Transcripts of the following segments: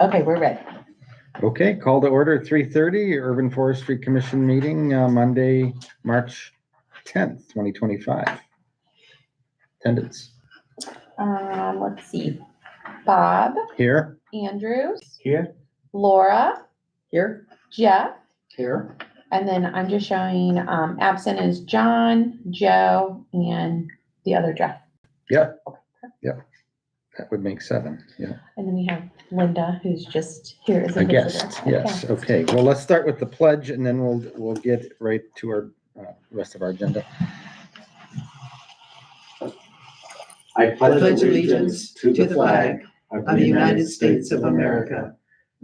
Okay, we're ready. Okay, call to order 3:30 Urban Forestry Commission meeting, Monday, March 10th, 2025. Attendance. Let's see. Bob, Here. Andrews, Here. Laura, Here. Jeff, Here. and then I'm just showing absent is John, Joe, and the other Jeff. Yep. Yep. That would make 7. Yeah. And then we have Linda, who's just here as a guest. visitor. Yes. Okay. Well, let's start with the pledge, and then we'll get right to our rest of our agenda. I pledge allegiance to the flag of the United States of America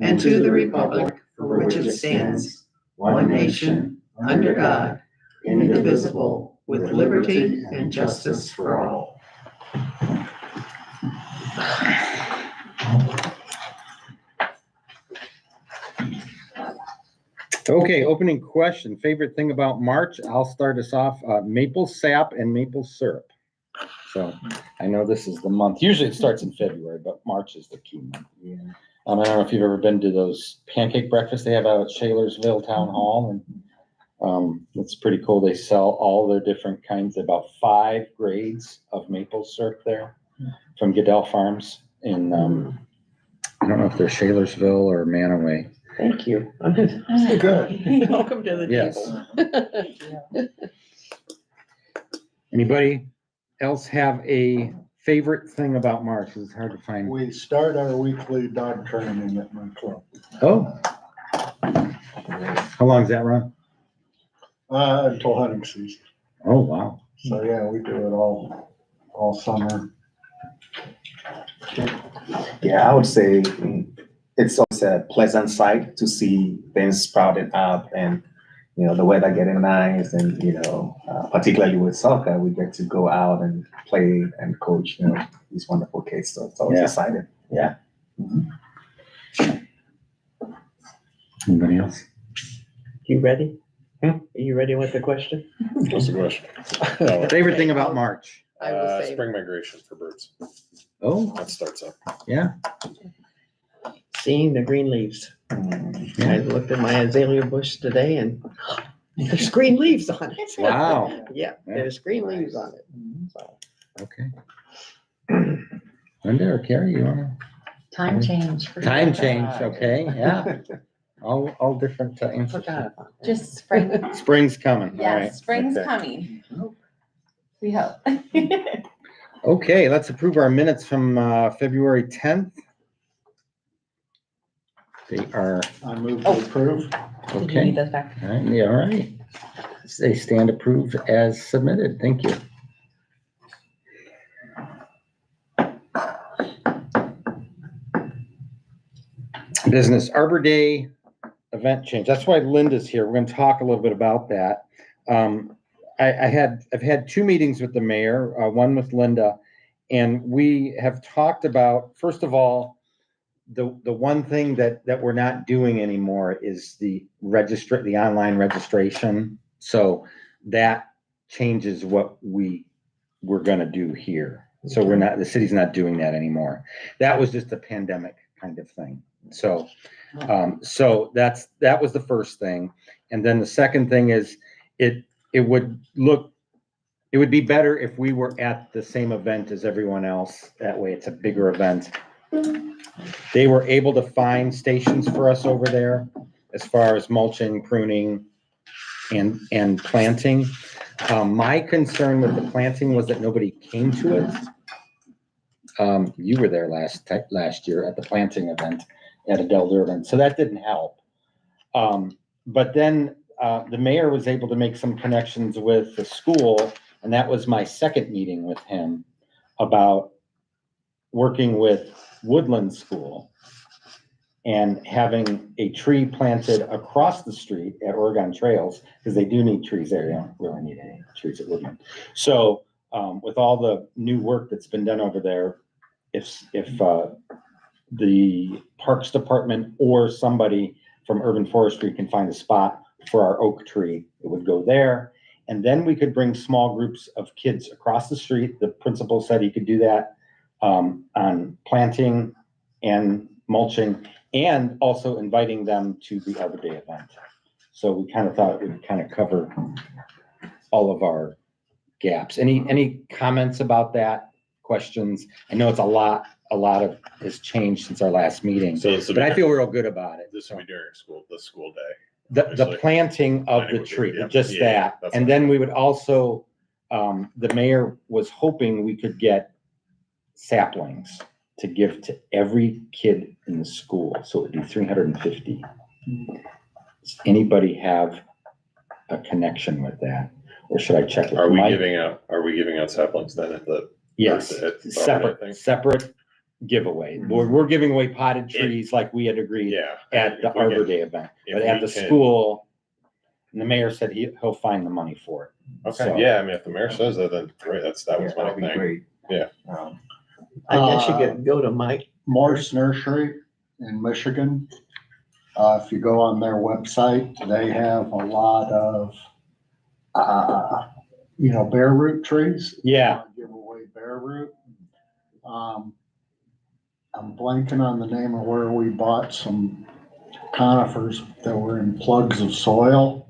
and to the republic for which it stands, one nation, under God, indivisible, with liberty and justice for all. Okay, opening question. Favorite thing about March? I'll start us off. Maple sap and maple syrup. So I know this is the month. Usually it starts in February, but March is the key month. Yeah. I don't know if you've ever been to those pancake breakfasts they have out at Shalersville Town Hall, and it's pretty cool. They sell all their different kinds, about 5 grades of maple syrup there from Goodell Farms in I don't know if they're Shalersville or Manaway. Thank you. So good. Welcome to the table. Anybody else have a favorite thing about March? It's hard to find. We start our weekly dog training at my club. Oh. How long does that run? Until hunting season. Oh, wow. So yeah, we do it all summer. Yeah, I would say it's also a pleasant sight to see things sprouting up and, the weather getting nice and, particularly with soccer, we get to go out and play and coach, these wonderful kids. So it's always exciting. Yeah. Mm-hmm. Anybody else? You ready? Are you ready with the question? What's the question? Favorite thing about March? I will say Spring migration for birds. Oh, That starts up. yeah. seeing the green leaves. I looked at my azalea bush today and there's green leaves on it. Wow. Yeah, there's green leaves on it. So. Okay. Linda or Carrie, you wanna? Time change. Time change, okay, yeah. All different times. Forgot about that. Just spring. Spring's coming. All right. Yes, spring's Okay. coming. We hope. Okay, let's approve our minutes from February 10th. They are, I move to approve. Did you okay. need those back? All right, yeah, all right. They stand approved as submitted. Thank you. Business Arbor Day event change. That's why Linda's here. We're going to talk a little bit about that. I've had 2 meetings with the mayor, one with Linda, and we have talked about, first of all, the one thing that we're not doing anymore is the online registration. So that changes what we're going to do here. So the city's not doing that anymore. That was just a pandemic kind of thing. So that was the first thing. And then the second thing is it would be better if we were at the same event as everyone else. That way it's a bigger event. They were able to find stations for us over there as far as mulching, pruning, and planting. My concern with the planting was that nobody came to it. You were there last year at the planting event at Adele Durban, so that didn't help. But then the mayor was able to make some connections with the school, and that was my second meeting with him about working with Woodland School and having a tree planted across the street at Oregon Trails, because they do need trees there. They don't really need any trees at Woodland. So with all the new work that's been done over there, if the Parks Department or somebody from Urban Forestry can find a spot for our oak tree, it would go there. And then we could bring small groups of kids across the street. The principal said he could do that on planting and mulching and also inviting them to the Arbor Day event. So we kind of thought it would kind of cover all of our gaps. Any comments about that? Questions? I know it's a lot of has changed since our last meeting, So this will but I be, feel real good about it. this will be during the school day. The obviously. planting of Planting the would be- tree, yeah, just yeah, that. that's And fine. then we would also, the mayor was hoping we could get saplings to give to every kid in the school. So it'd be 350. Does anybody have a connection with that? Or should I check with Are we Mike? giving out saplings then at the? Yes, at the Arbor Day thing? separate giveaway. We're giving away potted trees like we had agreed Yeah. at the If we Arbor get- Day event. if But at we the can- school, and the mayor said he'll find the money for it. Okay, So- yeah, I mean, if the mayor says that, then great, that was my That'd be thing. great. Yeah. I guess you could go to Mike. Morse Nursery in Michigan. If you go on their website, they have a lot of, bare root trees. Yeah. Give away bare root. I'm blanking on the name of where we bought some conifers that were in plugs of soil,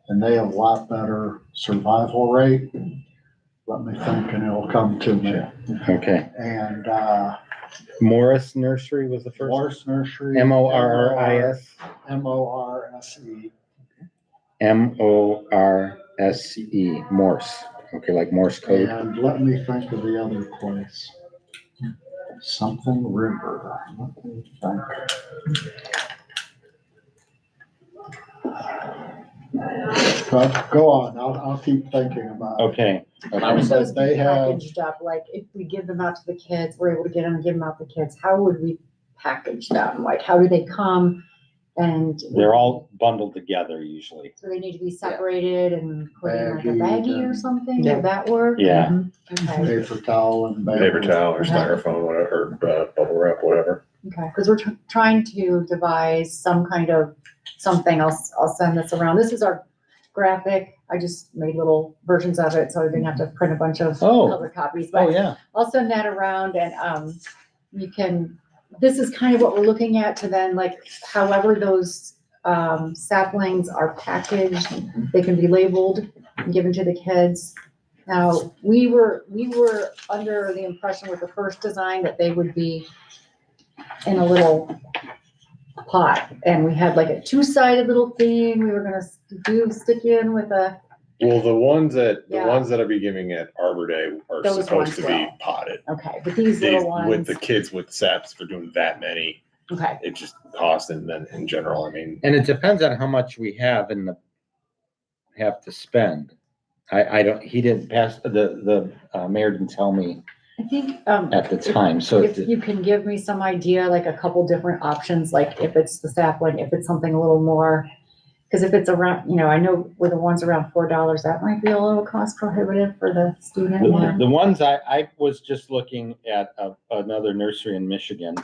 and they have a lot better survival rate. Let me think and it'll come to me. Okay. And, Morris Nursery was the first. Morse Nursery. Morris. Morse. Morse. Morse. Okay, like Morse code. And let me think of the other place. Something River. Let me think. Go on, I'll keep thinking about it. Okay. I was Okay. like, they have, Packaged up, like if we give them out to the kids, we're able to get them and give them out to the kids, how would we package them? Like, how do they come and? They're all bundled together usually. So they need to be separated and put in like a Baggied baggie or and- something, Yeah. would that work? Yeah. Okay, paper towel and. Paper towel or Okay. styrofoam, whatever, or bubble wrap, whatever. okay, because we're trying to devise some kind of something, I'll send this around, this is our graphic, I just made little versions of it, so I didn't have to print a bunch of Oh. color copies, Oh, but yeah. I'll send that around and, you can, this is kind of what we're looking at to then, like, however those, saplings are packaged, they can be labeled and given to the kids. Now, we were under the impression with the first design that they would be in a little pot, and we had like a two-sided little thing, we were gonna stick in with a, Well, the ones that Yeah. I'll be giving at Arbor Day are Those supposed ones to be will. potted. okay, but these These, little with ones, the kids with saps for doing that many, okay, it just costs, and then in general, I mean, And it depends on how much we have have to spend. I don't, he didn't pass, the mayor didn't tell me I think, at the time, so. if you can give me some idea, like a couple different options, like if it's the sapling, if it's something a little more. Cause if it's around, I know with the ones around $4, that might be a little cost prohibitive for the student. The ones I was just looking at another nursery in Michigan,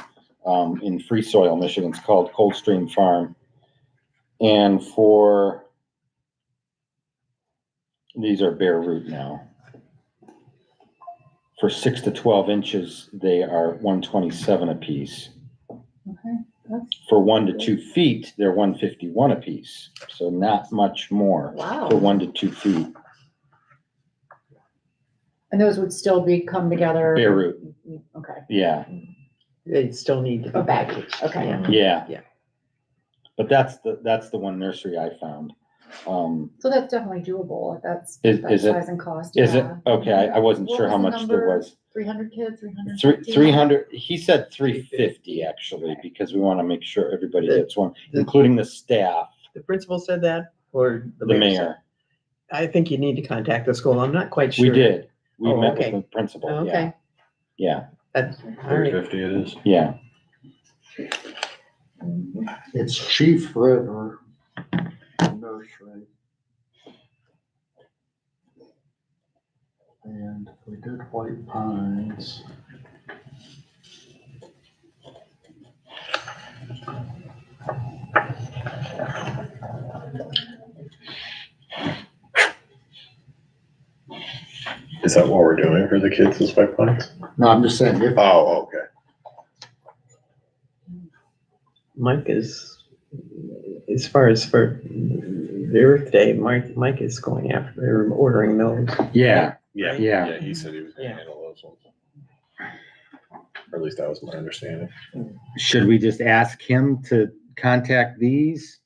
in Free Soil, Michigan. It's called Coldstream Farm. And these are bare root now. For 6 to 12 inches, they are $127 a piece. Okay, that's, For 1 to 2 feet, they're $151 a piece. So not much more wow. for 1 to 2 feet. And those would still come together? Bare root, Okay, yeah, They still need to be a bag, packaged. okay. Yeah. yeah. Yeah. But that's the one nursery I found. So that's definitely doable, if that's Is that it- size and cost. Is it? Yeah. Okay, I wasn't What sure how the much there number? was. 300 kids, 350? 300, he said 350 actually, because we want to make sure everybody gets one, including the staff, The principal said that, or the said- mayor. I think you need to contact the school. I'm not quite sure. We did. We Oh, met with okay. the principal, yeah, Okay. yeah, That's, all right. 350 it is. yeah. It's Chief River Nursery. And we did White Pines. Is that what we're doing for the kids, is White Pines? No, I'm just saying, if, Oh, okay. Mike is, as far as for the Earth Day, Mike is going after, they're ordering those. Yeah, Yeah, Yeah. yeah, he said he was gonna Yeah. handle those ones. Or at least that was my understanding. should we just ask him to contact these?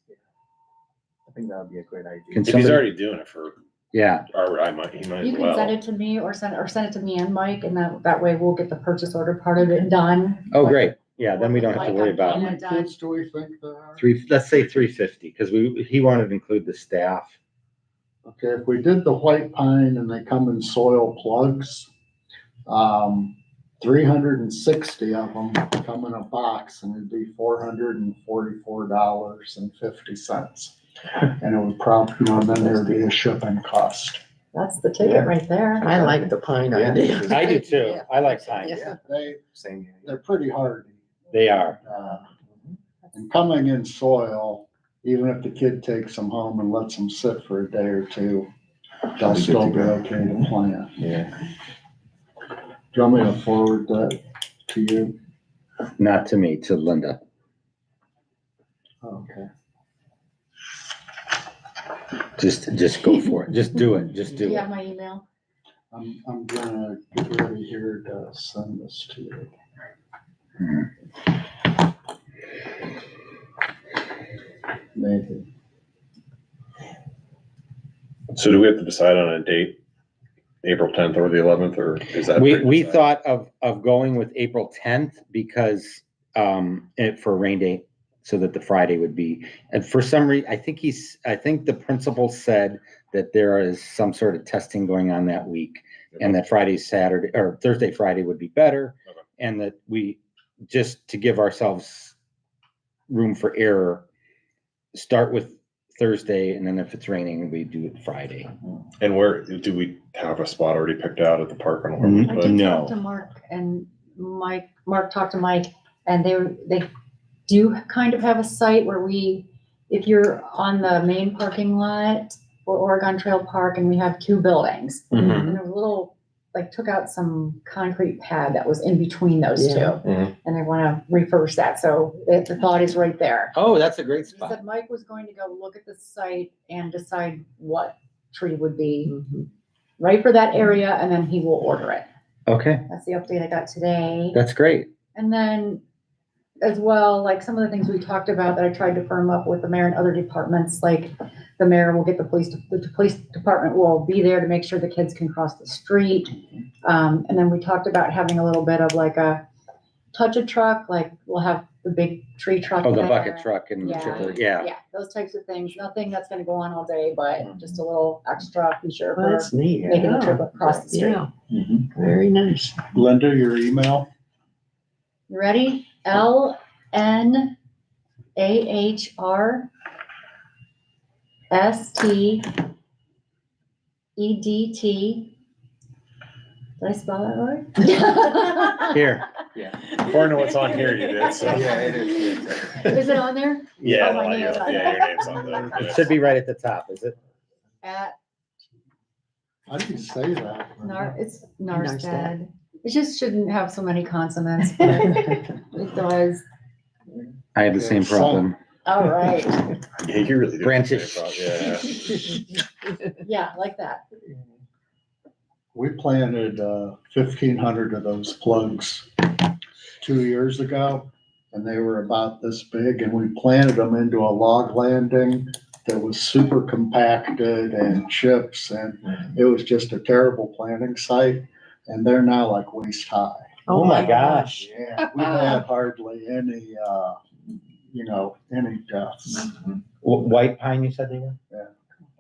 I think that would be a great idea. Can If he's somebody- already doing it for Yeah, Arbor, he might as You can send well. it to me or send it to me and Mike, and that way we'll get the purchase order part of it done. oh, great, yeah, then we don't have to worry How about many done. kids do we think there are? let's say 350, because he wanted to include the staff. Okay, if we did the white pine and they come in soil plugs, 360 of them come in a box and it'd be $444.50. And it would probably, then there'd be a shipping cost. That's the ticket right there. I like the pine Yeah. idea. I do too, Yeah. I like pine, Yeah. Same here. They're pretty hardy. they are. And coming in soil, even if the kid takes them home and lets them sit for a day or two, they'll Be good still to be go. okay to plant. Yeah. Do you want me to forward that to you? Not to me, to Linda. Okay. Just go for it, just do it, just Do do you it. have my email? I'm gonna get ready here to send this to you. Maybe. So do we have to decide on a date, April 10th or the 11th, or is that? We thought of going with April 10th because, for a rain date, so that the Friday would be, and for some reason, I think the principal said that there is some sort of testing going on that week, and that Friday, Saturday, or Thursday, Friday would be better, Okay. and that we, just to give ourselves room for error, start with Thursday, and then if it's raining, we do it Friday. And where, do we have a spot already picked out at the park? I don't know where we I put did it. No. talk to Mark and Mike, Mark talked to Mike, and they do kind of have a site where if you're on the main parking lot for Oregon Trail Park, and we have two buildings, Mhm. and a little, took out some concrete pad that was in between those two, Yeah. Mhm. and they wanna refurbish that, so the thought is right there. Oh, that's a great He spot. said Mike was going to go look at the site and decide what tree would be Mhm. right for that area, and then he will order it. Okay, That's the update I got today. that's great. And then as well, some of the things we talked about that I tried to firm up with the mayor and other departments, like the mayor will get the police department will be there to make sure the kids can cross the street. And then we talked about having a little bit of a touch a truck, we'll have the big tree truck. Oh, the there. bucket truck and the Yeah. chipper, yeah. Yeah, those types of things. Nothing that's gonna go on all day, but just a little extra, be sure Well, for that's neat. making the trip across the street. Yeah, very nice. Linda, your email? You ready? LNAHRSTEDT. Did I spell that right? Here, According to what's on here, you did, so. Yeah, it is. Is it on there? Yeah, Oh, my yeah, name's on yeah, there. your name's on there. it should be right at the top, is it? At How do you say that? it's Narstad. Narstad. It just shouldn't have so many consonants, but it does. I have the same problem. All right. Yeah, you really do. Branches. Yeah. Yeah, like that. We planted 1,500 of those plugs 2 years ago, and they were about this big, and we planted them into a log landing that was super compacted and chips, and it was just a terrible planting site, and they're now like waist high. Oh my gosh. Yeah, we had hardly any, any deaths. White pine, you said they were? Yeah.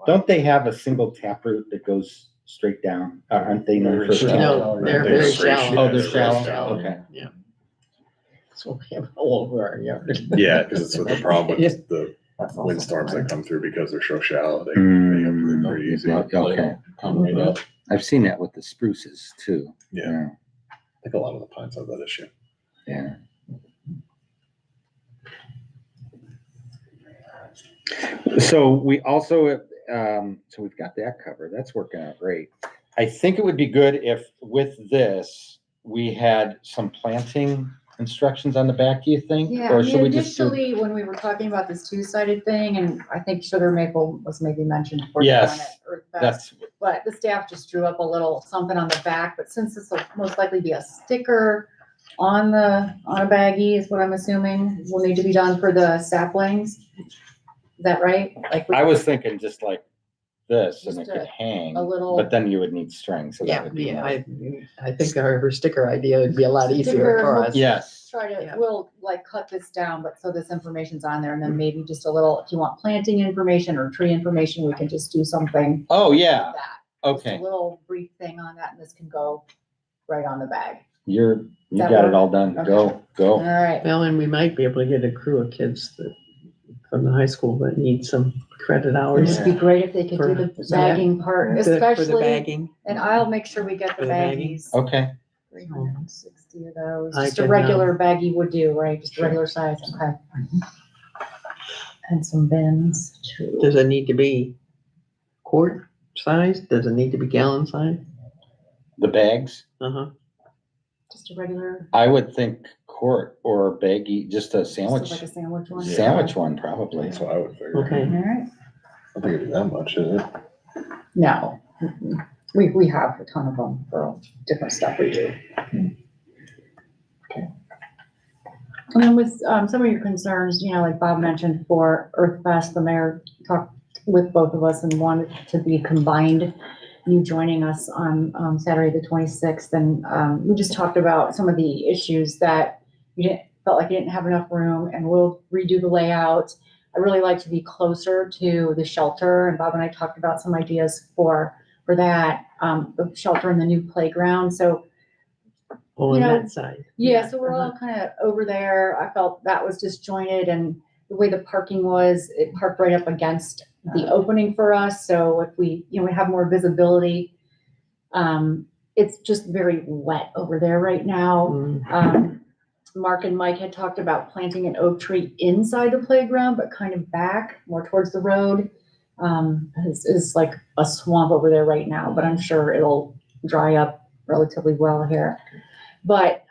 Don't they have a single taproot that goes straight down? Aren't they known for? shallow. No, they're They're very straight shallow. shooting. Oh, they're shallow? Yeah. Okay. Yeah. So we have all over our yard. Yeah, because it's with the problem Yeah. with the windstorms that come through because they're so shallow, they Mm. uproot pretty easy. I Okay, Come right up. I've seen that with the spruces too. Yeah. think a lot of the pines have that issue. Yeah. So we also, so we've got that covered. That's working out great. I think it would be good if with this, we had some planting instructions on the back, do you think? Yeah, Or I should mean, we just do? initially, when we were talking about this two-sided thing, and I think sugar maple was maybe mentioned for the Yes, one at Earth Fest, That's, but the staff just drew up a little something on the back, but since this will most likely be a sticker on a baggie is what I'm assuming will need to be done for the saplings. Is that right? Like, I was thinking just like this and it Just could hang, a little- but then you would need string, so that Yeah, would be. yeah, more- I think our sticker idea would be a lot easier Sticker, for us. Yes, try to, Yeah. we'll like cut this down, but so this information's on there, and then maybe just a little, if you want planting information or tree information, we can just do something oh, like yeah, that. Just okay, a little brief thing on that, and this can go right on the bag. you that got work? it all done, Okay. go, All go. right. Well, and we might be able to get a crew of kids that, from the high school that need some credit It hours. would be great if they could do the For- yeah. bagging part, For the especially, bagging. and I'll make sure we get For the the bagging? baggies. Okay, 360 of those, I just a can, regular baggie would do, right? Just a Sure. regular size, okay. And some bins too. Does it need to be quart size? Does it need to be gallon size? the bags, Uh-huh. Just a regular, I would think quart or baggie, just a just like sandwich, a sandwich one. sandwich one probably. That's what I would figure. Okay. All right. I think it'd be that much, is it? No, we have a ton of them for different stuff we do. And then with, some of your concerns, you know, like Bob mentioned for Earth Fest, the mayor talked with both of us and wanted to be combined. You joining us on, Saturday, the 26th, and, we just talked about some of the issues that felt like you didn't have enough room, and we'll redo the layout. I really like to be closer to the shelter, and Bob and I talked about some ideas for that, the shelter and the new playground. So, Oh, on You know, that side. yeah, so we're all kind of over there. I felt that was disjointed, and the way the parking was, it parked right up against the opening for us. So if we, we have more visibility, it's just very wet over there right now. Mm. Mark and Mike had talked about planting an oak tree inside the playground, but kind of back more towards the road. It's like a swamp over there right now, but I'm sure it'll dry up relatively well here. But,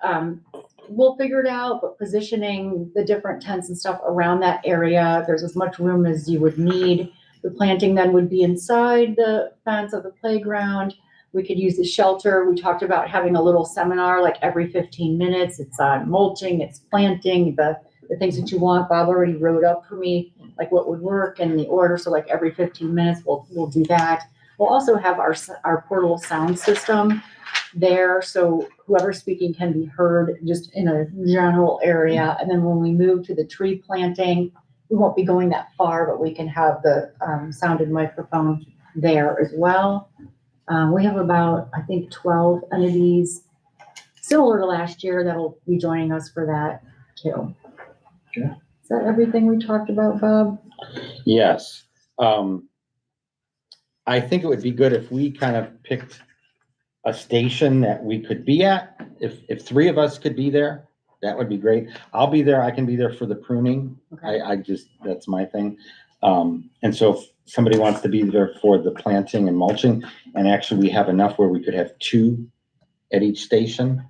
we'll figure it out, but positioning the different tents and stuff around that area, there's as much room as you would need. The planting then would be inside the fence of the playground. We could use the shelter. We talked about having a little seminar like every 15 minutes. It's on mulching, it's planting, the things that you want. Bob already wrote up for me, like what would work and the order. So like every 15 minutes, we'll do that. We'll also have our portable sound system there, so whoever's speaking can be heard just in a general area. And then when we move to the tree planting, we won't be going that far, but we can have the sounded microphone there as well. We have about, I think, 12 entities similar to last year that'll be joining us for that too. Okay. Is that everything we talked about, Bob? Yes, I think it would be good if we kind of picked a station that we could be at. If three of us could be there, that would be great. I'll be there, I can be there for the pruning. Okay. I just, that's my thing. And so if somebody wants to be there for the planting and mulching, and actually we have enough where we could have two at each station.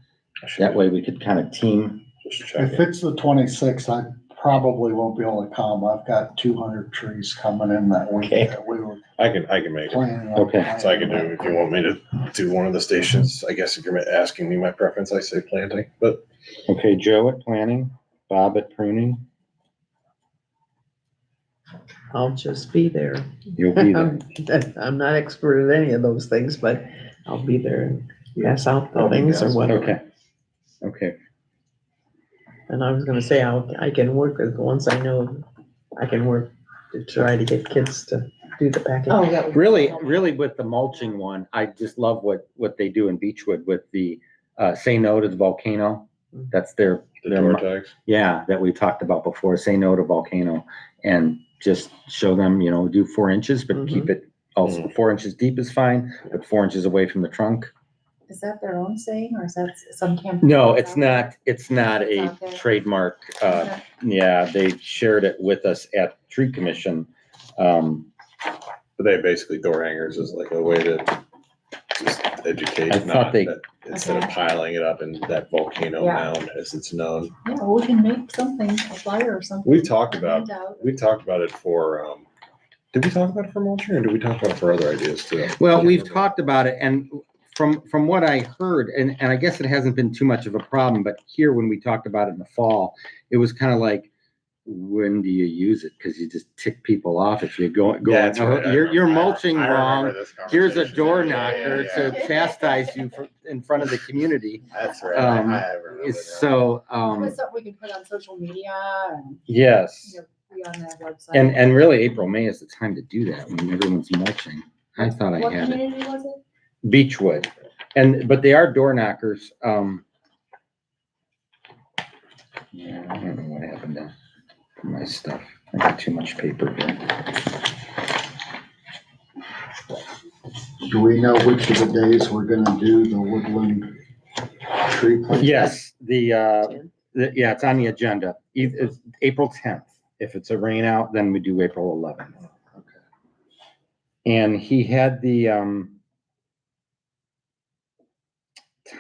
That way we could kind of team. Just check If it. it's the 26th, I probably won't be able to come. I've got 200 trees coming in that week Okay. that we were I can make it. planning on. Okay. So I can do, if you want me to do one of the stations, I guess if you're asking me my preference, I say planting, but Okay, Joe at planning, Bob at pruning, I'll just be there. you'll be there. I'm not expert at any of those things, but I'll be there and pass out the I'll be things or guessing. whatever. Okay. Okay, And I was gonna say, I can work with, once I know, I can work to try to get kids to do the packing. Oh, that would be really, helpful. really with the mulching one, I just love what they do in Beechwood with the, say no to the volcano. That's the door tags. yeah, that we talked about before, say no to volcano, and just show them, do 4 inches, but keep it also 4 inches deep is fine, but 4 inches away from the trunk. Is that their own saying, or is that some camp? No, it's not a It's out there. trademark. Okay. Yeah, they shared it with us at Tree Commission. But they basically door hangers is like a way to just educate, I not thought they- that, instead of Okay. piling it up in that volcano Yeah. mound as it's known. Yeah, well, we can make something, a flyer or something. We've talked about, Handout. we've talked about it for, did we talk about it for mulching or did we talk about it for other ideas too? Well, Can't we've remember. talked about it, and from what I heard, and I guess it hasn't been too much of a problem, but here, when we talked about it in the fall, it was kind of like, when do you use it? Because you just tick people off if you go, That's oh, right, I you're remember- mulching I remember wrong. this Here's a conversation. door Yeah, yeah, knocker yeah, to yeah. chastise you in front of the community. That's right. Um, I remember that. So, That was something we could put on social media and, yes. you know, be on that website. And really, April, May is the time to do that when everyone's mulching. I thought I What had it. community was it? Beechwood. But they are door knockers. Yeah, I don't know what happened to my stuff. I got too much paper here. Do we know which of the days we're gonna do the woodland tree planting? Yes, yeah, it's on the agenda. It's April 10th. If it's a rain out, then we do April 11th. And he had the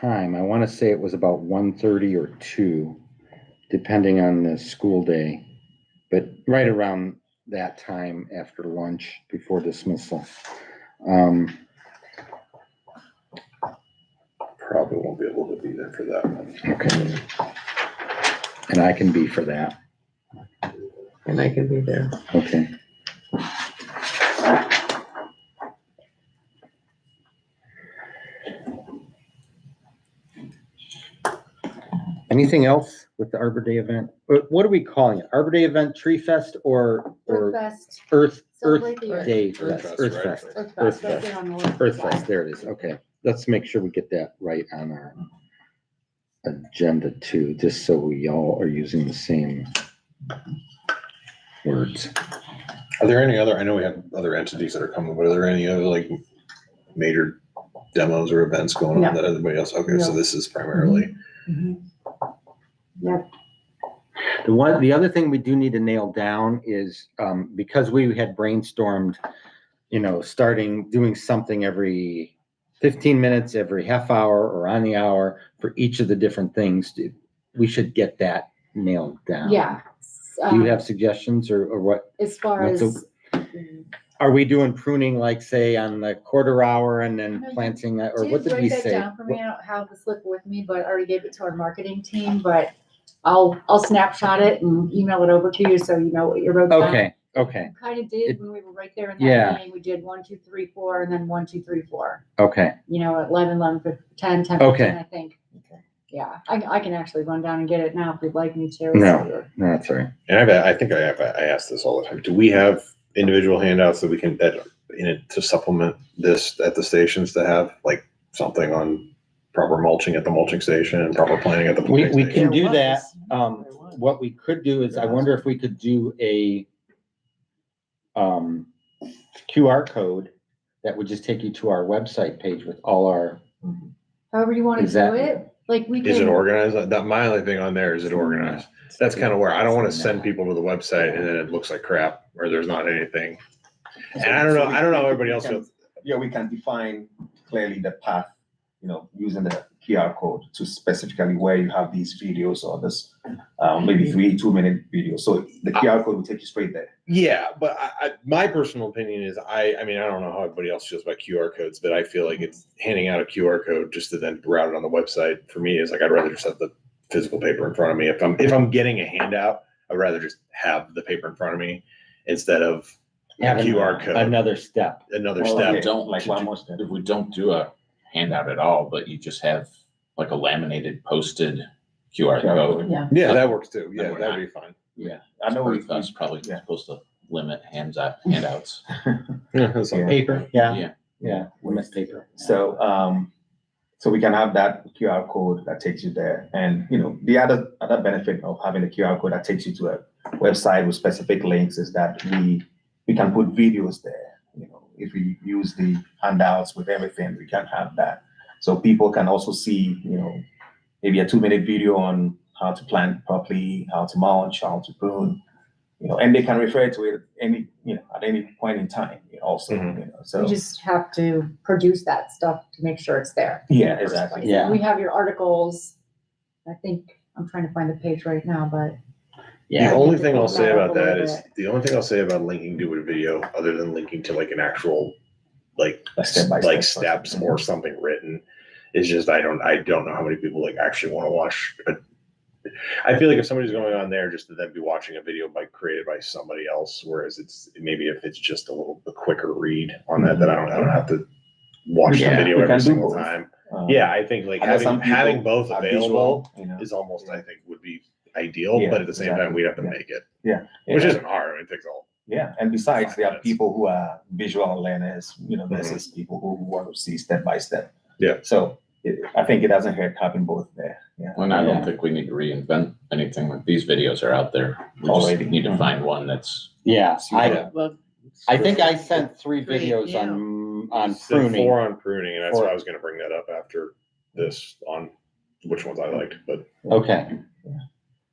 time, I want to say it was about 1:30 or 2, depending on the school day, but right around that time after lunch, before dismissal. Probably won't be able to be there for that one. Okay. And I can be for that. And I can be there. Okay. Anything else with the Arbor Day event? What are we calling it? Arbor Day event, Tree Fest, or Earthfest, Earth Celebrate the Earth. Day Earth Fest? Fest, Earth right. Fest. Earthfest, Earth right Fest. there on the left. Earth Fest, there it is. Okay. Let's make sure we get that right on our agenda too, just so we all are using the same words. Are there any other, I know we have other entities that are coming, but are there any other like major demos or events going on No. that everybody else? Okay, so No. this is primarily, Mhm. The other thing we do need to nail down is, because we had brainstormed, doing something every 15 minutes, every half hour, or on the hour for each of the different things, we should get that nailed down. Yeah. Do you have suggestions or what? As far what's as, Are we doing pruning, like say on the quarter hour and then No, you planting, or what did we write that say? down for me. I don't have the slip with me, but I already gave it to our marketing team, but I'll snapshot it and email it over to you so you know what you wrote down. Okay, Kind of did when we were right there in Yeah. that meeting. We did 1, 2, 3, 4, and then 1, 2, 3, 4. okay. You know, at 11, 11, 10, 10, 15, Okay. I think. Yeah, I can actually run down and get it now if you'd like me to. No, that's all right. and I think I ask this all the time. Do we have individual handouts that we can, that in it to supplement this at the stations, to have like something on proper mulching at the mulching station and proper planting at the We planting can station? do There that. was. What we could do is, I wonder if we could do a QR code that would just take you to our website page with all our, However you want to Is that- do it, like we can. Is it organized? That my only thing on there, is it organized? That's kind of where I don't want to send people to the website and then it looks like crap or there's not anything. And I don't know everybody else feels. Yeah, we can define clearly the path, using the QR code to specifically where you have these videos or this, maybe 2-minute video. So the QR code will take you straight there. Yeah, but my personal opinion is I mean, I don't know how everybody else feels about QR codes, but I feel like it's handing out a QR code just to then route it on the website. For me, is like, I'd rather just have the physical paper in front of me. If I'm getting a handout, I'd rather just have the paper in front of me instead of a having QR code. another step. Another Well, step. okay. Don't, Like one more step. if we don't do a handout at all, but you just have like a laminated posted QR code. Yeah. Yeah, that works too. Then Yeah, we're that'd not- be fine. Yeah. I know we, That's probably yeah. supposed to limit handouts. Yeah, that's fine. Paper, yeah, limit paper. so we can have that QR code that takes you there. And, the other benefit of having the QR code that takes you to a website with specific links is that we can put videos there. If we use the handouts with everything, we can have that. So people can also see, maybe a 2-minute video on how to plant properly, how to mulch, how to prune, and they can refer to it at any point in time. also, Mhm. you know, so. We just have to produce that stuff to make sure it's there. Yeah, in the first exactly. place. Yeah. We have your articles. I think, I'm trying to find the page right now, but Yeah. The only need to thing I'll bulk say that up about a little that is, bit. the only thing I'll say about linking to a video, other than linking to like an actual, like, A step-by-step like steps or something written, is just, I don't know how many people like actually want to watch. I feel like if somebody's going on there just to then be watching a video created by somebody else, whereas it's maybe if it's just a quicker read on that, then I don't have to watch the Yeah, video we every can do single both. time. Yeah, I think like I know some having people both are available visual, you know. is almost, I think, would be ideal, Yeah, but at the same time, exactly. we'd have to Yeah. make it, Yeah. which Yeah. isn't hard. I mean, it takes all. Yeah, and besides, 5 there are minutes. people who are visual learners, you know, Mhm. versus people who want to see step by step. Yeah. So I think it doesn't hurt having both there. Yeah. And I Yeah. don't think we need to reinvent anything. Like these videos are out there. We Already. just need to find one that's. Yeah, Yeah. I think I sent 3 Three, videos yeah. on Said pruning. 4 on pruning, and that's Four. why I was going to bring that up after this on which ones I liked, but Okay,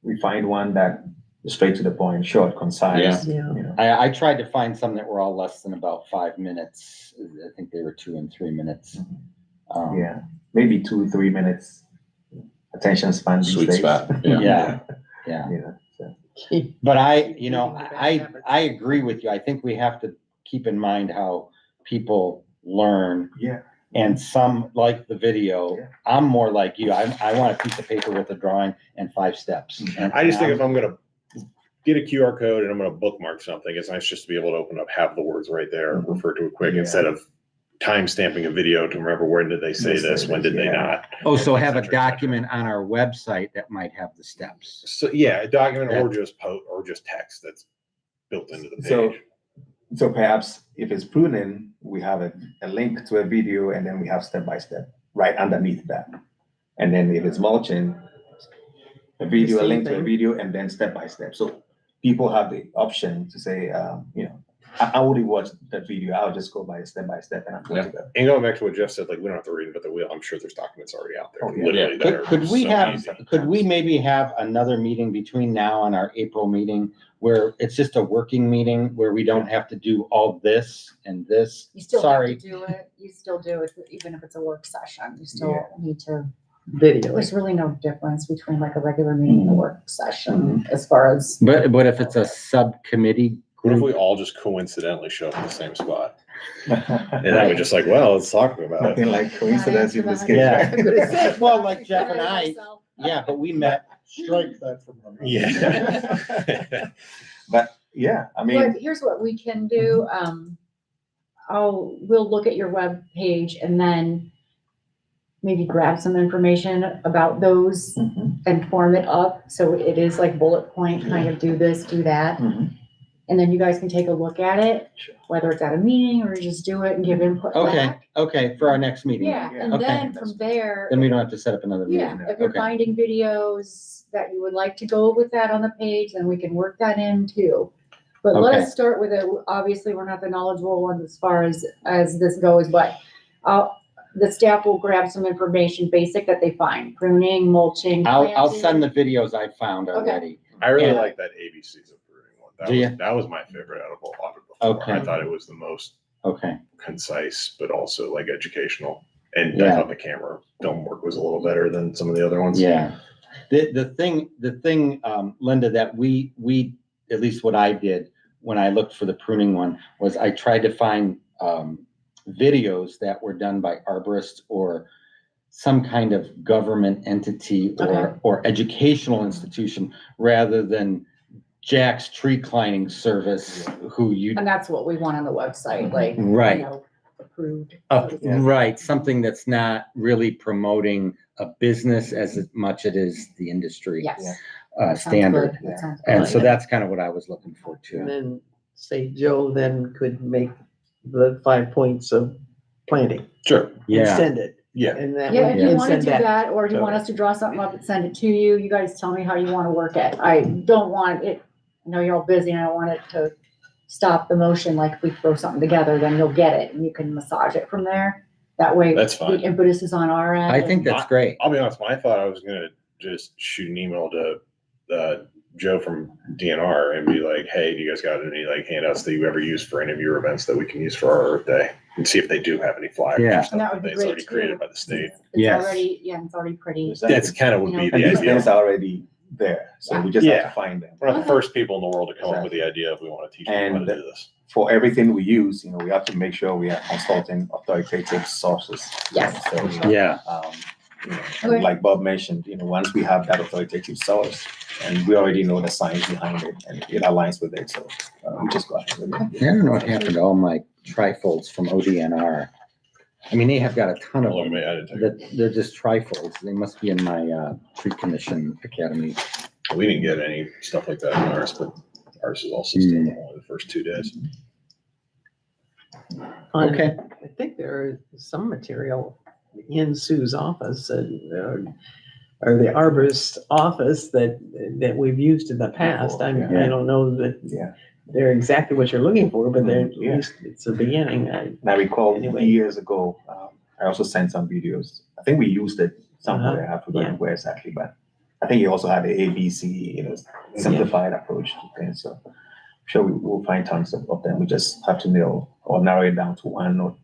We find one that is straight to the point, short, concise. Yeah. You know. I tried to find some that were all less than about 5 minutes. I think they were 2 and 3 minutes. Yeah, maybe 2-3 minutes attention span these Sweet days. spot, Yeah, Yeah. yeah. So, But I Keep agree with you. I think we have to keep in mind how people learn. yeah. And some, like the video, Yeah. I'm more like you. I want a piece of paper with a drawing and 5 steps. And I just think if I'm going to get a QR code and I'm going to bookmark something, it's nice just to be able to open up, have the words right there, Mhm. refer to it quick, Yeah. instead of time stamping a video to remember when did they say Yes, this, when did they yeah. not. Oh, so have a Et cetera, et cetera. document on our website that might have the steps. So yeah, a document Yeah. or just or just text that's built into the So- page. So perhaps if it's pruning, we have a link to a video and then we have step by step right underneath that. And then if it's mulching, a video, a Same link to a thing. video, and then step by step. So people have the option to say, you know, I already watched that video. I'll just go by step and I'm good to go. And going back to what Jeff said, like, we don't have to reinvent the wheel. I'm sure there's documents already out there. Oh, yeah. Literally, that are Could we so have, easy. could we maybe have another meeting between now and our April meeting where it's just a working meeting where we don't have to do all this and this? You still have Sorry. to do it. You still do it, even if it's a work session. You still Yeah. need to. Video. There's really no difference between like a regular meeting and a work session Mm-hmm. as far as. But if it's a subcommittee What if group, we all just coincidentally show up in the same spot? And Nothing then we're just like, well, let's talk about it. like coincidence in this case. Yeah. right? Well, like Jeff and I, yeah, but we met. Strike that from the. Yeah. But yeah, I mean, But here's what we can do. We'll look at your web page and then maybe grab some information about those mhm, and form it up. So it is like bullet point, kind of do this, do that. mhm. And then you guys can take a look at it, Sure. whether it's at a meeting or just do it and give input Okay, back. okay, for our next meeting. Yeah, and Okay. then from there, Then we don't have to set up another yeah, meeting. if you're Okay. finding videos that you would like to go with that on the page, then we can work that in too. But let Okay. us start with it. Obviously, we're not the knowledgeable ones as far as this goes, but the staff will grab some information basic that they find, pruning, mulching. I'll send the planting. videos I found Okay. already. I really Yeah. like that ABCs of pruning one. Do ya? That was my favorite out of a lot of before. Okay. I thought it was the most Okay, concise, but also like educational. And Yeah. I thought the camera film work was a little better than some of the other ones. yeah. The thing, Linda, that we, at least what I did when I looked for the pruning one, was I tried to find, videos that were done by arborists or some kind of government entity Okay. or educational institution, rather than Jack's tree climbing service, who you, And that's what we want on the website, like, you Right. know, approved. right, something that's not really promoting a business as much as it is the industry Yes. standard. That sounds good. And so that's kind of what I was looking for And too. then say Joe then could make the 5 points of planting. Sure. And Yeah, send it. Yeah. And that Yeah, way if you you can wanna send do that. that, or if you want us to draw something up and send it to you, you guys tell me how you wanna work it. I don't want it, I know you're all busy and I don't want it to stop the motion, like if we throw something together, then you'll get it and you can massage it from there. That way, That's fine. the impetus is on our end. I think that's great. I'll be honest, my thought I was gonna just shoot an email to Joe from DNR and be like, hey, do you guys got any like handouts that you ever use for any of your events that we can use for our Earth Day? And see if they do have any flyers Yeah. or stuff And that would be that's great, already too. created by the state. It's Yes. already, yeah, it's already pretty. That's kind of would be You know, the And these ideal. things are already there, so we just have to find them. We're not the Okay. first people in the world to come up with the idea of we want to teach people how to do this. For everything we use, we have to make sure we are consulting authoritative sources. Yes. So, Yeah. Okay. like Bob mentioned, once we have that authoritative source and we already know the science behind it and it aligns with it, so we just go ahead with it. I don't know what happened to all my trifolds from ODNR. I mean, they have got a ton of Look at them. me, I didn't take it. They're just trifolds. They must be in my pre-commission academy. We didn't get any stuff like that in ours, but ours is also still only the first 2 days. Okay. I think there is some material in Sue's office and, or the arborist office that we've used in the past. I Yeah. don't know that Yeah. they're exactly what you're looking for, but they're, at Yeah. least it's a beginning. And I recall Anyway. years ago, I also sent some videos. I think we used it somewhere. I forgot Yeah. where exactly, but I think you also had the ABC, simplified approach to things. So I'm sure we will find tons of them. We just have to narrow it down to one or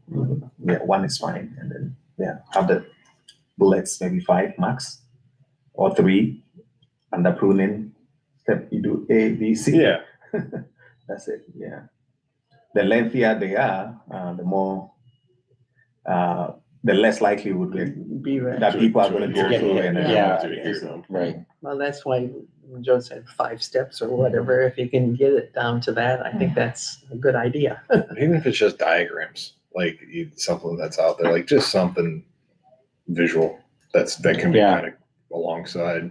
one is fine. And then have the bullets, maybe 5 max or 3 under pruning. Step you do A, B, C. Yeah. That's it. Yeah. The lengthier they are, the more, the less likely would be that people are going to go get through hit. and Yeah. Right. Well, that's why Joe said 5 steps or whatever. If you can get it down to that, I think that's a good idea. Even if it's just diagrams, like something that's out there, like just something visual that can be Yeah. kind of alongside.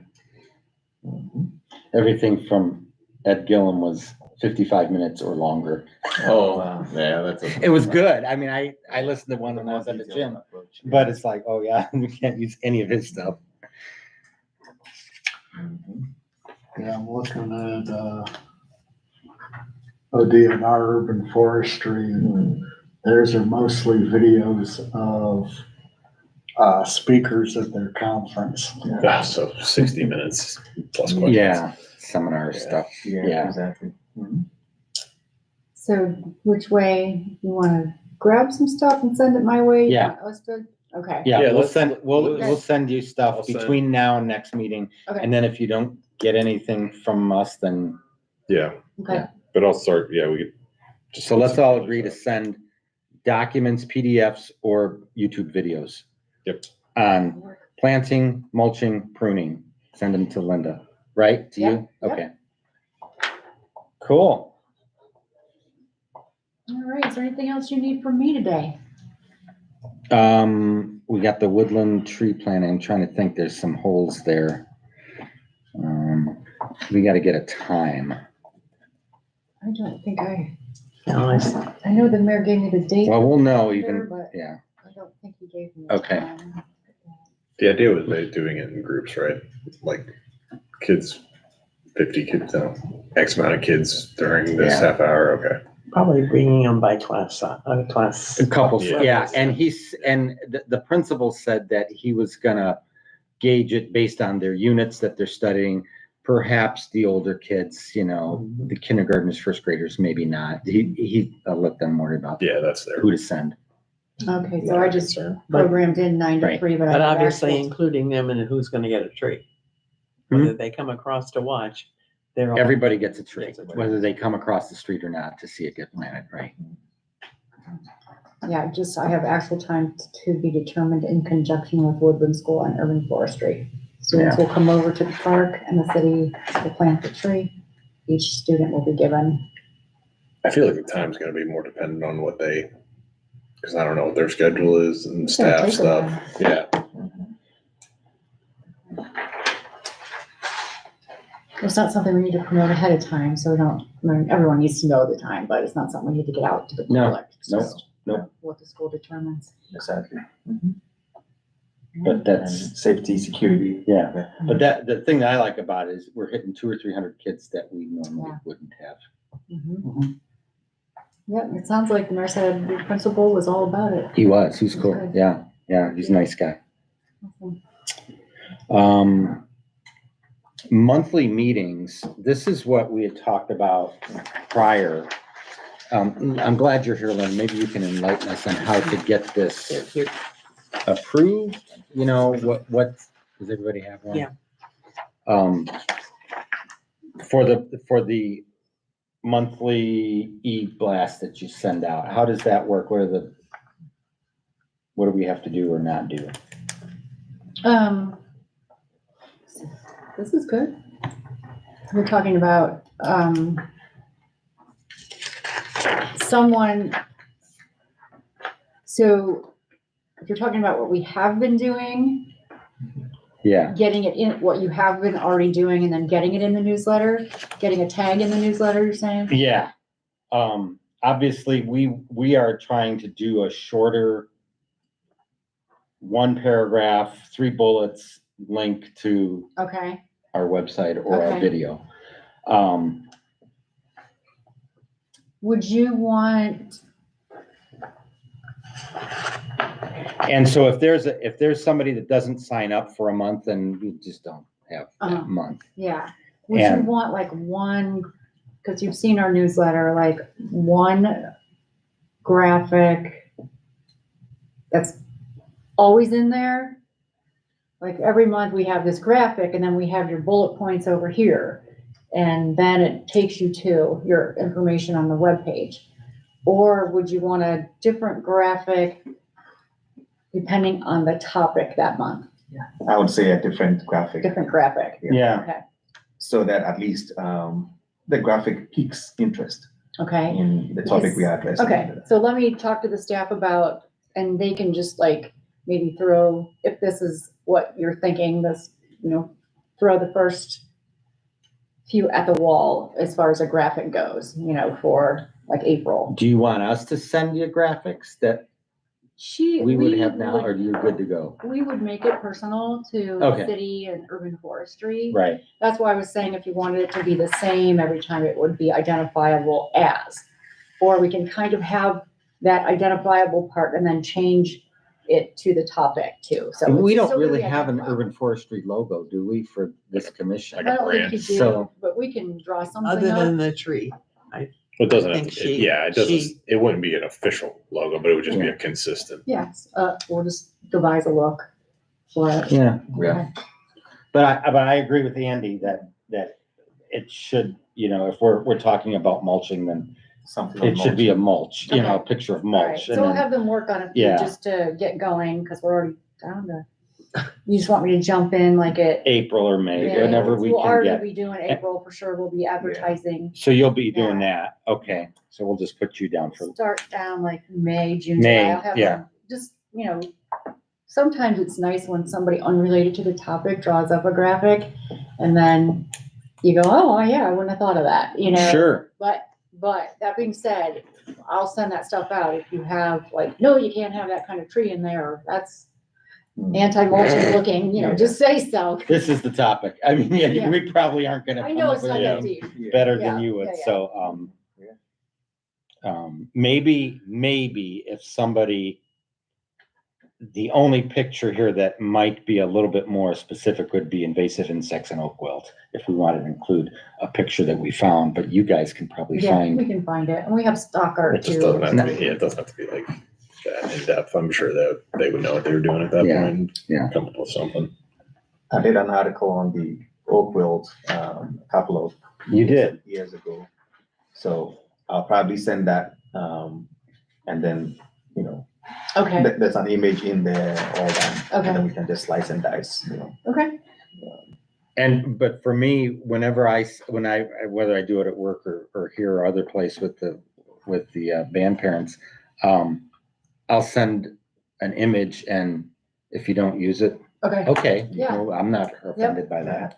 Everything from Ed Gillum was 55 minutes or longer. Oh, yeah, that's. It was good. I mean, I listened to one when I was at the gym, but it's like, oh yeah, we can't use any of his stuff. Yeah, I'm looking at, ODNR urban forestry, and theirs are mostly videos of, speakers at their conference. So 60 minutes plus questions. Yeah, seminar stuff. Yeah. Exactly. So which way, you wanna grab some stuff and send it my way? You Yeah. want us to? Okay. Yeah, Yeah, we'll let's- send, we'll let's- send you I'll stuff send- between now and next meeting. Okay. And then if you don't get anything from us, then, Yeah. Okay. But I'll start, we could just. so let's all agree to send documents, PDFs, or YouTube videos. Yep. On planting, mulching, pruning. Send them to Linda, right? To you? Yep, yep. Okay. Cool. All right, is there anything else you need from me today? We got the woodland tree planting. I'm trying to think, there's some holes there. We gotta get a time. I don't think I No, know the mayor gave me the date. Well, we'll know there, even, but yeah. I don't think he gave me. Okay. time. The idea was they doing it in groups, right? Like kids, 50 kids, X amount of kids during this Yeah. half hour. Okay. probably bringing them by class. A couple, Yeah. yeah, and the principal said that he was gonna gauge it based on their units that they're studying. Perhaps the older kids, the kindergartners, first graders, maybe not. He let them worry about Yeah, that's there. who to send. Okay, so I just But programmed in 9 to 3, but I. but have obviously actual- including them in who's gonna get a tree. Hmm? Whether they come across to watch, they're all. Everybody gets a tree, Gets a tree. whether they come across the street or not, to see it get planted, right? Yeah, I have actual time to be determined in conjunction with Woodland School and Urban Forestry. Students will come over to the park and the city will plant the tree. Each student will be given. I feel like the time's going to be more dependent on what because I don't know what their schedule is and It's gonna staff take a stuff. while. Yeah. It's not something we need to promote ahead of time, so we don't, everyone needs to know the time, but it's not something we need to get out to the No, public. It's no, just, no. What the school determines. Exactly. But And that's, safety, security. yeah, but the thing that I like about it is we're hitting 200 or 300 kids that we normally Yeah. wouldn't have. Mhm. Yep, it sounds like the mayor said the principal was all about it. He's cool, Good. yeah, he's a nice guy. Awesome. monthly meetings, this is what we had talked about prior. I'm glad you're here, Lynn. Maybe you can enlighten us on how to get this approved. You know, what, does everybody have one? Yeah. For the monthly e-blast that you send out, how does that work? What do we have to do or not do? This is good. We're talking about, someone, so if you're talking about what we have been doing, Yeah, getting it in, what you have been already doing and then getting it in the newsletter, getting a tag in the newsletter, you're saying? yeah. Obviously, we are trying to do a shorter 1 paragraph, 3 bullets link to Okay, our website or our Okay. video. would you want, And so if there's somebody that doesn't sign up for a month, then we just don't have Uh-huh. that month. yeah, would you And- want like one, because you've seen our newsletter, like one graphic that's always in there? Like every month we have this graphic and then we have your bullet points over here. And then it takes you to your information on the webpage. Or would you want a different graphic depending on the topic that month? I would say a different graphic. Different graphic, Yeah, okay, So that at least, the graphic piques interest okay. in the topic we are addressing. Okay, so let me talk to the staff about, and they can just like maybe throw, if this is what you're thinking, this, throw the first few at the wall as far as a graphic goes, for like April. do you want us to send you graphics that we would have now, or are you good to go? We would make it personal to the Okay. city and urban forestry. Right, That's why I was saying if you wanted it to be the same every time, it would be identifiable as. Or we can kind of have that identifiable part and then change it to the topic too, so. we it's don't still really gonna be have an identifiable. urban forestry logo, do we, for this commission? I don't think you do, So- but we can draw something Other than up. the tree. It doesn't have think to, she- yeah, it doesn't, she- it wouldn't be an official logo, but it would just be Yeah. a consistent. Yes, we'll just devise a look for it. Yeah, Okay. but I agree with Andy that it should, if we're talking about mulching, then Something. it should be a mulch, a Okay. picture of All right, mulch. so and we'll then- have them work on it for you Yeah. just to get going, because we're already down to, you just want me to jump in like it. April or May, whenever we We'll can already get. be doing April for sure, we'll be advertising, So you'll be doing that, okay, so we'll just put you down for, start down like May, June, May, July. I'll have yeah. them just, sometimes it's nice when somebody unrelated to the topic draws up a graphic, and then you go, oh, yeah, I wouldn't have thought of that, sure, But that being said, I'll send that stuff out if you have like, no, you can't have that kind of tree in there, that's anti-mulching looking, just say so. this is the topic, I mean, Yeah. we probably aren't gonna I come know up it's with not that anything deep. better Yeah, than you would, yeah, yeah. so, maybe if somebody, the only picture here that might be a little bit more specific would be invasive insects and oak wilt, if we wanted to include a picture that we found, but you guys can probably Yeah, we find. can find it, and we have stock art It just too. doesn't have to be, it doesn't have to be like that in depth. I'm sure that they would know what they were doing at that Yeah, point. yeah. Come up with something. I did an article on the oak wilt, a couple of. You did? Years ago. So I'll probably send that, and then, Okay, there's an image in there, all that. Okay. And then we can just slice and dice, okay, But for me, whenever whether I do it at work or here or other place with the band parents, I'll send an image, and if you don't use it, okay. okay, Yeah. I'm not offended by that.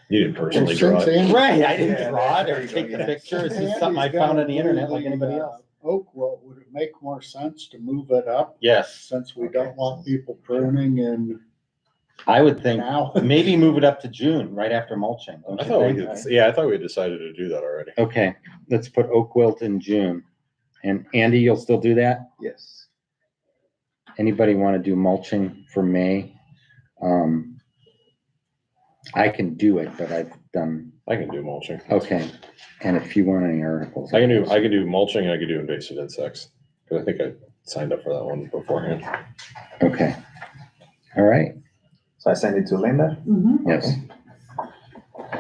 You didn't personally draw it. Since Right, I didn't Yeah, draw it there or you go, take the yeah. picture, it's just Andy's something I found on the gonna internet do like anybody the, else. Oak wilt, would it make more sense to move it up, Yes, since we don't want people pruning in I would think, now? maybe move it up to June, right after mulching, don't I you thought we think? did, yeah, I thought we had decided to do that already. Okay, let's put oak wilt in June. And Andy, you'll still do that? Yes. Anybody want to do mulching for May? I can do it, but I've done, I can do mulching. okay. And if you want any articles. I can do mulching and I can do invasive insects. Cause I think I signed up for that one beforehand. Okay. All right, So I send it to Linda? Mhm. yes.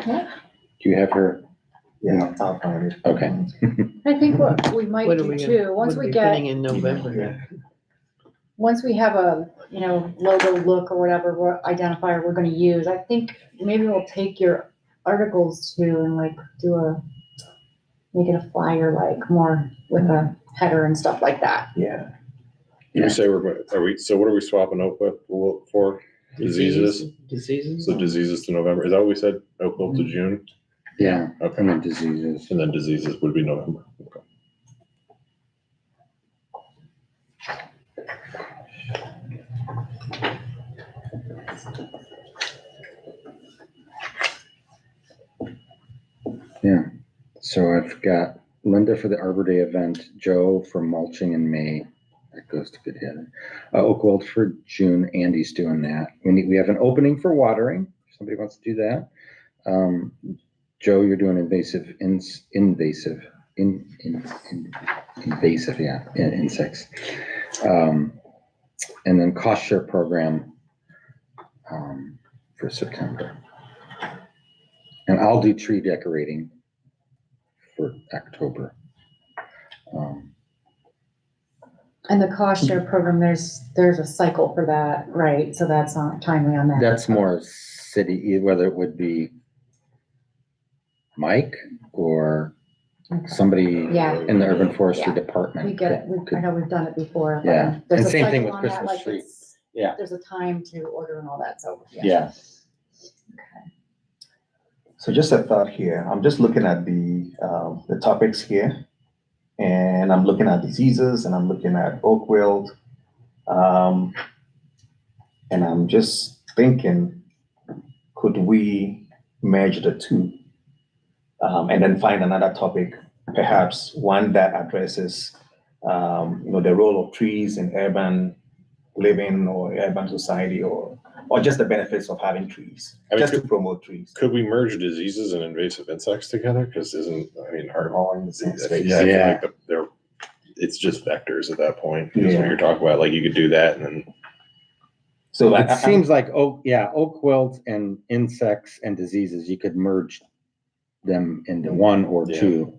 Yeah. Do you have her? Yeah, I'll find it. Okay. I think what we might What are do we, too, once what are we we get, putting in November? Yeah. once we have a, logo look or whatever identifier we're gonna use, I think maybe we'll take your articles too and like make it a flyer, like more with a header and stuff like that. Yeah. Did we say so what are we swapping oak with for? Diseases? Diseases? So diseases to November. Is that what we said? Oak wilt to June? Yeah, Okay. and then diseases. And then diseases would be November. Okay. So I've got Linda for the Arbor Day event, Joe for mulching in May. That goes to good head. Oak wilt for June, Andy's doing that. We have an opening for watering. If somebody wants to do that. Joe, you're doing invasive, insects. And then cost share program for September. And I'll do tree decorating for October. And the cost share program, there's a cycle for that, right? So that's not timely on that. That's more city, whether it would be Mike or Okay. somebody Yeah. in the urban forestry Yeah. department. We get it. I know we've done it before. but Yeah. There's And a same thing cycle with on that, Christmas like tree. it's- Yeah. There's a time to order and all that, so. Yeah. So just a thought here. I'm just looking at the topics here. And I'm looking at diseases and I'm looking at oak wilt. And I'm just thinking, could we merge the two? And then find another topic, perhaps one that addresses, the role of trees in urban living or urban society or just the benefits of having trees, I mean, just to promote trees. Could we merge diseases and invasive insects together? Cause All in the same space. I feel Yeah. like it's just vectors at that point. Is Yeah. what you're talking about. Like you could do that and then So It seems like oak wilt and insects and diseases, you could merge them into one or Yeah. two.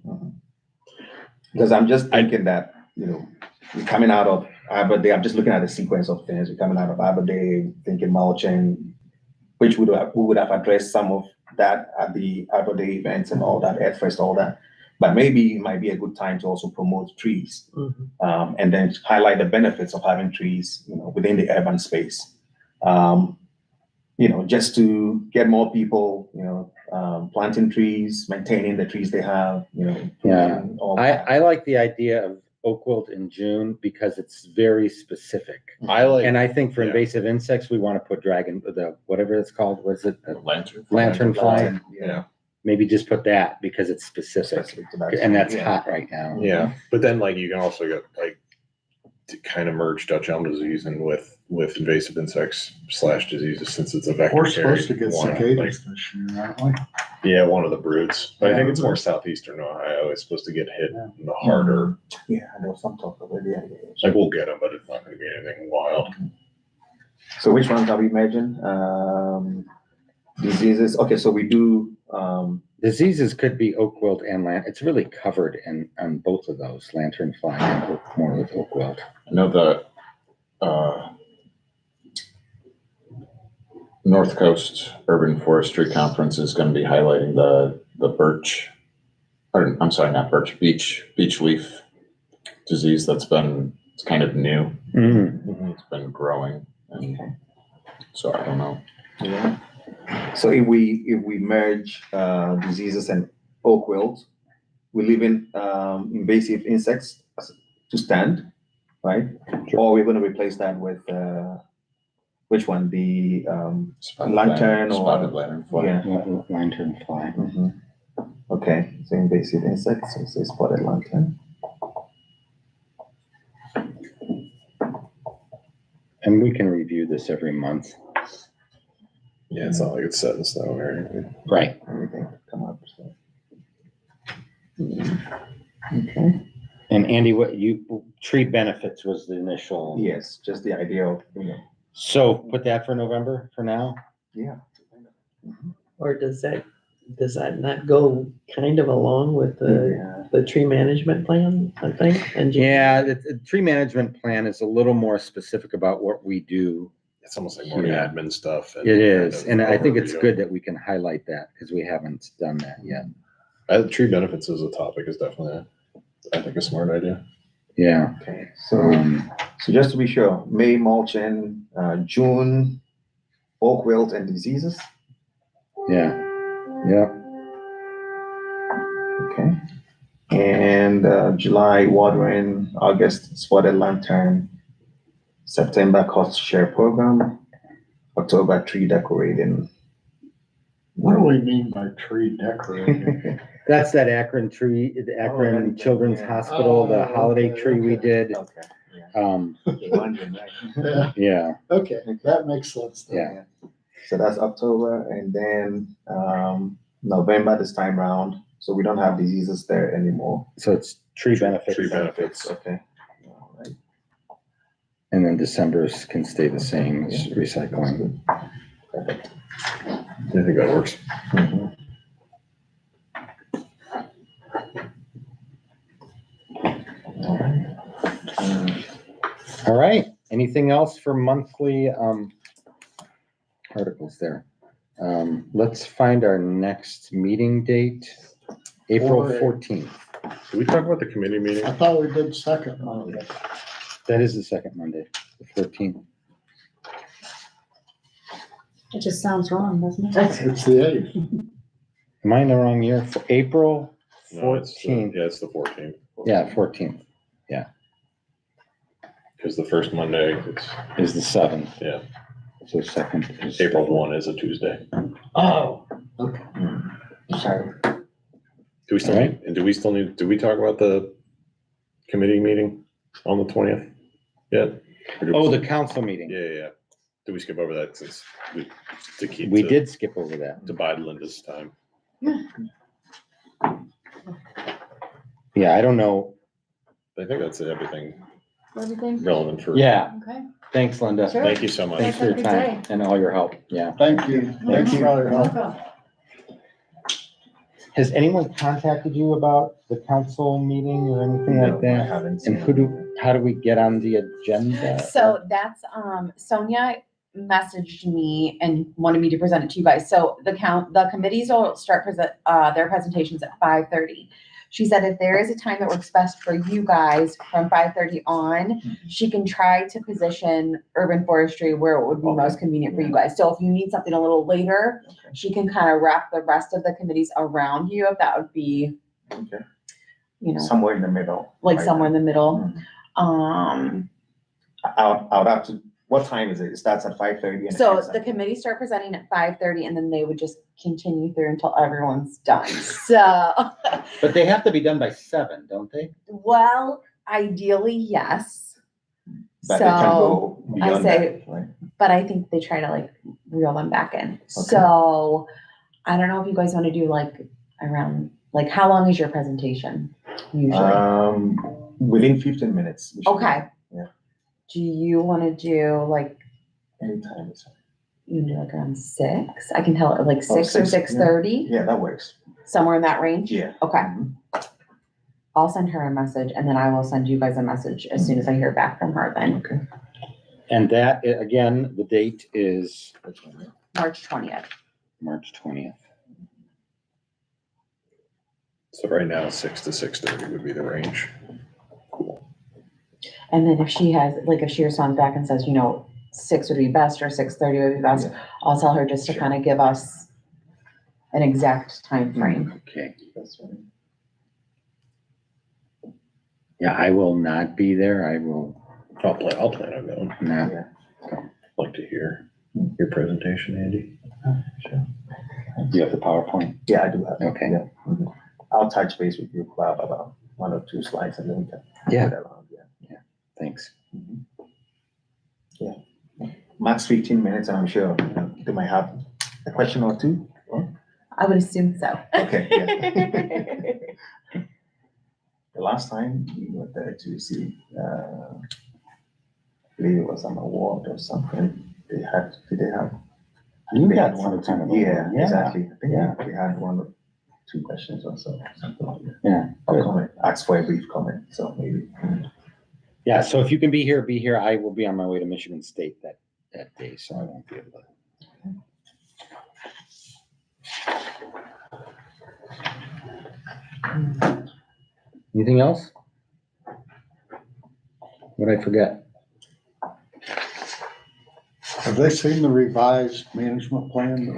because I'm just thinking that, we're coming out of Arbor Day, I'm just looking at the sequence of things. We're coming out of Arbor Day, thinking mulching, which we would have addressed some of that at the Arbor Day events and all that, at first, all that. But maybe it might be a good time to also promote trees, and then highlight the benefits of having trees, within the urban space. Just to get more people, planting trees, maintaining the trees they have, Yeah. all that. I like the idea of oak wilt in June because it's very specific. I like, And I think for Yeah. invasive insects, we want to put whatever it's called, was it? the Lantern. Lantern yeah, Maybe just put that because it's specific Specific to that. and that's Yeah. hot right now. yeah. But then like you can also get like to kind of merge Dutch elm disease in with invasive insects / diseases since it's a vector. We're supposed to carried get one, cicadas this year, aren't we? Yeah, one of the broods. But I think Yeah. it's more southeastern Ohio. It's supposed to get hit Yeah. the harder. Yeah, I know some talk about it. Yeah. Like we'll get them, but it's not going to be anything wild. So which ones are we measuring? Diseases. Okay, so we do. Diseases could be oak wilt and it's really covered on both of those, lantern fly and more with oak wilt. I know the North Coast Urban Forestry Conference is going to be highlighting the birch, or I'm sorry, not birch, beech leaf disease that's been kind of new. It's been growing, and so I don't know. Yeah. So if we merge diseases and oak wilt, we leave in invasive insects to stand, right? Sure. Or we're going to replace that with which one? The lantern or spotted lantern fly. yeah. Lantern fly. Mhm. Okay, so invasive insects, so say spotted lantern. And we can review this every month. Yeah, it's not like it's set in stone or anything. Right. everything come up, so. Okay. And Andy, tree benefits was the initial. Yes, just the idea of, So put that for November for now? yeah. Or does that not go kind of along with Yeah. the tree management plan, I think? And Yeah, the tree management plan is a little more specific about what we do. It's almost like more Yeah. admin stuff. It is, kind and of I think it's overview. good that we can highlight that because we haven't done that yet. Tree benefits as a topic is definitely, I think, a smart idea. Yeah. Okay, so, Um, so just to be sure, May mulching, June, oak wilt and diseases, yeah. Yeah. okay? And, July watering, August spotted lantern, September cost share program, October tree decorating. What do we mean by tree decorating? That's that Akron tree, the Akron that- Children's yeah. Hospital, the Oh, holiday okay, tree we okay. did. Okay, yeah. Wondering, right? Yeah, Yeah. okay, that makes sense. then. Yeah. So that's October, and then November this time round. So we don't have diseases there anymore. So it's tree benefits. Tree benefits. Okay. All right. And then December's can stay the same as recycling. Perfect. I think that works. Mhm. All right. All right. Anything else for monthly articles there? Let's find our next meeting date, April Or- 14th. Did we talk about the committee meeting? I thought we did second Monday. That is the second Monday, the 14th. It just sounds wrong, doesn't it? It's the 8th. Am I in the wrong year? For April No, it's the- 14th. Yeah, it's the 14th. Yeah, 14th Because the first Monday, it's is the 7th. Yeah. So second is April 1 is a Tuesday. Oh, okay. Sorry. Do we still All right. need, and do we still need, do we talk about the committee meeting on the 20th yet? Or do we- Oh, the council meeting. Yeah. Did we skip over that since to keep? We to- did skip over that. To bide Linda's time. Yeah, I don't know. I think that's everything Everything? relevant for. Yeah, Okay. thanks, Linda. Sure. Thank you so much. Thanks for your Have a good time and all your help. Yeah. Thank you. Thanks for all your help. Welcome. Has anyone contacted you about the council meeting or anything like I that? haven't And seen how do we get on the agenda? So that's, Sonia messaged me and wanted me to present it to you guys. So the committees will start their presentations at 5:30. She said if there is a time that works best for you guys from 5:30 on, she can try to position urban forestry where it would be most convenient for you guys. So if you need something a little later, she can kind of wrap the rest of the committees around you, if that would be, Okay. you know, Somewhere in the middle. like right? somewhere in the middle. Mhm. I would have to, what time is it? It starts at 5:30. So the committees start presenting at 5:30 and then they would just continue through until everyone's done. So, But they have to be done by 7, don't they? well, ideally, yes. But they can So, go beyond say- that, right? but I think they try to like reel them back in. So I don't know if you guys want to do like around, like how long is your presentation usually? Within 15 minutes. we should be- Okay. Yeah. Do you want to do like, Anytime. It's you can do like around 6? I can tell it like 6 or 6, yeah. 6:30, Yeah, that works. somewhere in that range? Yeah. Okay. Mhm. I'll send her a message and then I will send you guys a message as soon as I hear back from her then. Okay. And that, again, the date is March 20th. March 20th. So right now, 6 to 6:30 would be the range. And then if she has, like, if she responds back and says, 6 would be best or 6:30 would be best, Yeah. I'll tell her just to Sure. kind of give us an exact time frame. Okay. That's fine. Yeah, I will not be there. I will I'll plan on going. not. Yeah. Like to hear your presentation, Andy. Sure. Do you have the PowerPoint? Yeah, I do have. Okay. Yeah. Mhm. I'll touch base with you about 1 or 2 slides and then we can. Yeah. put it around, yeah. Thanks. Yeah. Max 15 minutes and I'm sure they might have A question or two? I would assume so. Okay, yeah. The last time we were there to see, I believe it was an award or something. Did they have? You They got had some one or kind two. of award. Yeah, Yeah. exactly. I think Yeah. they had one or two questions or so, something like that. Yeah, Or good. comment, ask for a brief comment, so maybe. Yeah, so if you can be here, be here. I will be on my way to Michigan State that day, so I won't be able to. Anything else? What'd I forget? Have they seen the revised management plan that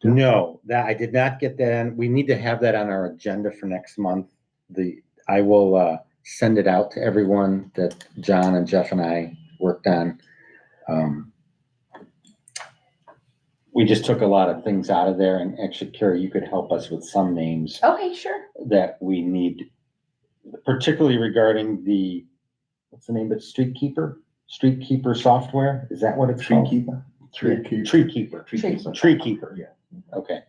we? No, that I did not get that in. We need to have that on our agenda for next month. I will send it out to everyone that John and Jeff and I worked on. We just took a lot of things out of there, and actually, Carrie, you could help us with some names Okay, sure. that we need, particularly regarding what's the name of it? Street Keeper software? Is that what it's Tree called? keeper? Tree Keeper. Tree Keeper. Yeah. Okay.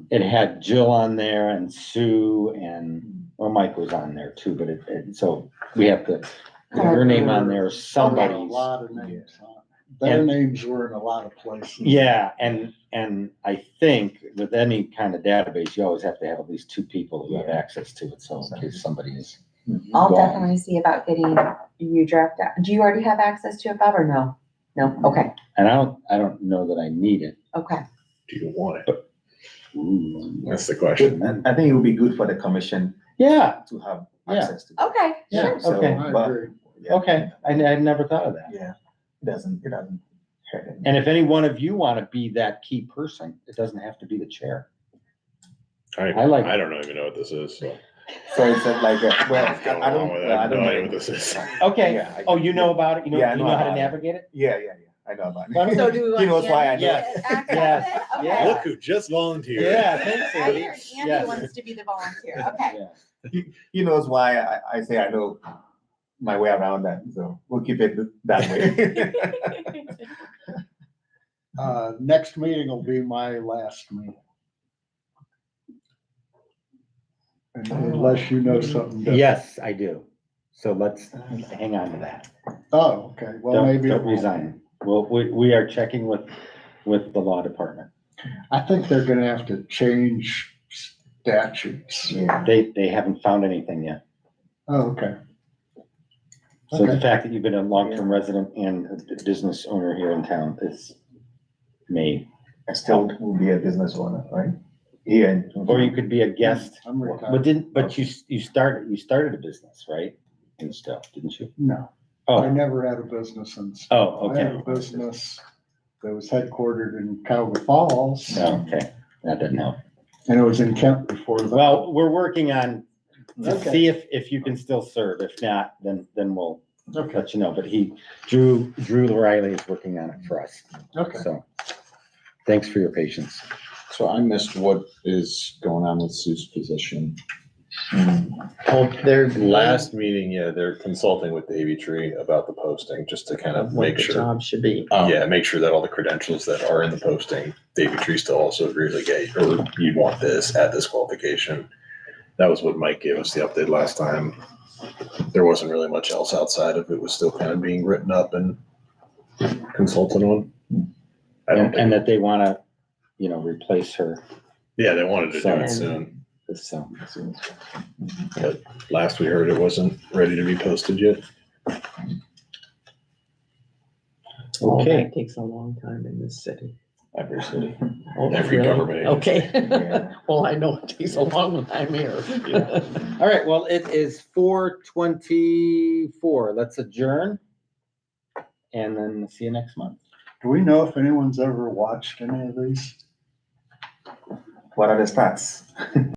It had Jill on there and Sue and, well, Mike was on there too, but so we have to put her name on there, A somebody's. lot of names on it. Their names were in a lot of places. Yeah, and I think with any kind of database, you always have to have at least two people who have access to it, so in case somebody is. I'll Gone. definitely see about getting you draft out. Do you already have access to it, Bob, or no? No, okay, And I don't know that I need it. okay. Do you want it? Ooh. That's the question. And I think it would be good for the commission Yeah, to have Yeah. access to. Okay, Yeah. sure. So, Okay. I but, agree. yeah, okay, I never thought of that. Yeah, it doesn't hurt anything. And if any one of you want to be that key person, it doesn't have to be the chair. I like- I don't even know what this is. So. So it's like, well, What's going I on don't, with it? well, I I have no don't idea know. what this is. Okay, Yeah, oh, you know about it? You know, Yeah, I you know know how to about it. navigate it? Yeah, I know about Why it. don't So do we want? He knows why I Andy know. to Yes, act yes, on it? yeah. Okay. Look who just volunteered. Yeah, thanks, I Andy. heard Andy Yes. wants to be the volunteer, okay. Yeah. He knows why I say I know my way around that, so we'll keep it that way. Next meeting will be my last meeting. Unless you know something different. Yes, I do. So let's hang on to that. Oh, okay, well, Don't maybe. it don't won't. resign. Well, we are checking with the law department. I think they're gonna have to change statutes. Yeah. They haven't found anything yet. Oh, okay. So the Okay. fact that you've been a long-term resident and a business owner here in town is may, I still will be a business owner, right? Here. or you could be a guest. I'm But retired. you started a business, right? In Stow, didn't you? No, I Oh, never had a business in. oh, I had okay. a business that was headquartered in Cuyahoga Falls, Oh, okay. That doesn't help. and it was in Kent before that. Well, we're working on to Okay. see if you can still serve. If not, then we'll Okay, let you know. But Drew Riley is working on it for us. okay. So thanks for your patience. So I missed what is going on with Sue's position. Oh, they're Last meeting, yeah, they're consulting with Davy Tree about the posting, just to kind of what make the sure. job should be. Yeah, make sure that all the credentials that are in the posting, Davy Tree still also agrees, like, hey, or you'd want this at this qualification. That was what Mike gave us the update last time. There wasn't really much else outside of it, was still kind of being written up and consulted on. I don't And think, that they want to, replace her. yeah, they wanted to do it So- soon. So, But last we heard, it wasn't ready to be posted yet. All Okay. that takes a long time in this city. Every city, Oh, every really? government. Okay. Yeah. Well, I know it takes a long time here. all right, well, it is 4:24. Let's adjourn. And then see you next month. Do we know if anyone's ever watched any of these? What are the stats?